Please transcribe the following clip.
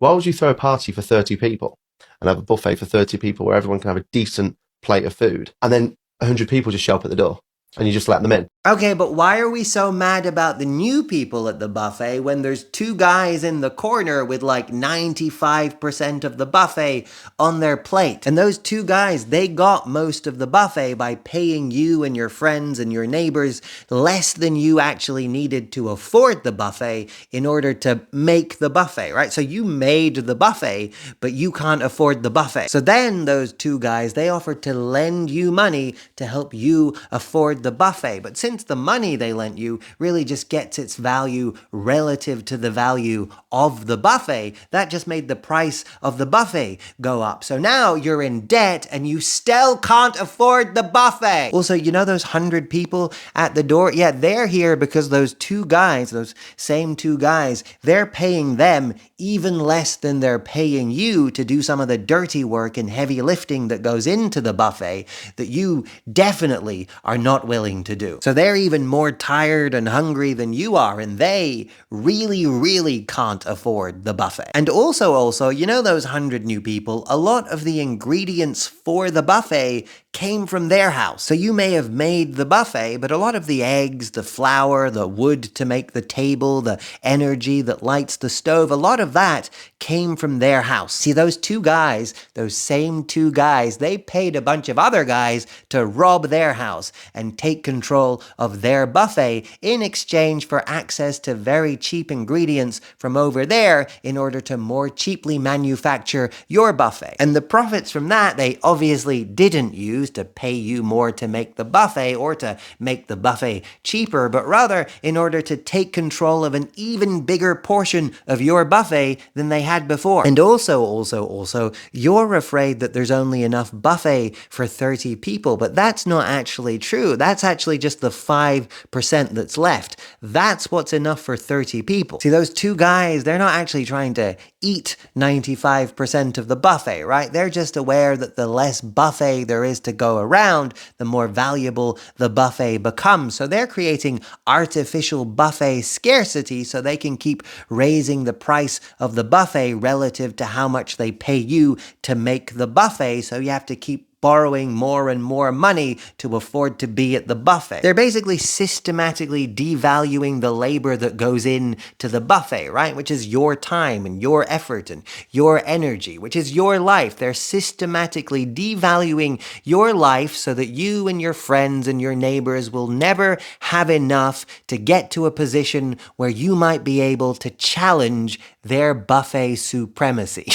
Why would you throw a party for 30 people and have a buffet for 30 people where everyone can have a decent plate of food and then 100 people just show up at the door and you just let them in? Okay, but why are we so mad about the new people at the buffet when there's two guys in the corner with like 95% of the buffet on their plate? And those two guys, they got most of the buffet by paying you and your friends and your neighbors less than you actually needed to afford the buffet in order to make the buffet, right? So you made the buffet, but you can't afford the buffet. So then those two guys, they offered to lend you money to help you afford the buffet. But since the money they lent you really just gets its value relative to the value of the buffet, that just made the price of the buffet go up. So now you're in debt and you still can't afford the buffet. Also, you know those 100 people at the door? Yeah, they're here because those two guys, those same two guys, they're paying them even less than they're paying you to do some of the dirty work and heavy lifting that goes into the buffet that you definitely are not willing to do. So they're even more tired and hungry than you are, and they really can't afford the buffet. And also, you know those 100 new people, a lot of the ingredients for the buffet came from their house. So you may have made the buffet, but a lot of the eggs, the flour, the wood to make the table, the energy that lights the stove, a lot of that came from their house. See, those two guys, those same two guys, they paid a bunch of other guys to rob their house and take control of their buffet in exchange for access to very cheap ingredients from over there in order to more cheaply manufacture your buffet. And the profits from that, they obviously didn't use to pay you more to make the buffet or to make the buffet cheaper, but rather in order to take control of an even bigger portion of your buffet than they had before. And also, you're afraid that there's only enough buffet for 30 people, but that's not actually true. That's actually just the 5% that's left. That's what's enough for 30 people. See, those two guys, they're not actually trying to eat 95% of the buffet, right? They're just aware that the less buffet there is to go around, the more valuable the buffet becomes. So they're creating artificial buffet scarcity so they can keep raising the price of the buffet relative to how much they pay you to make the buffet. So you have to keep borrowing more and more money to afford to be at the buffet. They're basically systematically devaluing the labor that goes in to the buffet, right? Which is your time and your effort and your energy, which is your life. They're systematically devaluing your life so that you and your friends and your neighbors will never have enough to get to a position where you might be able to challenge their buffet supremacy.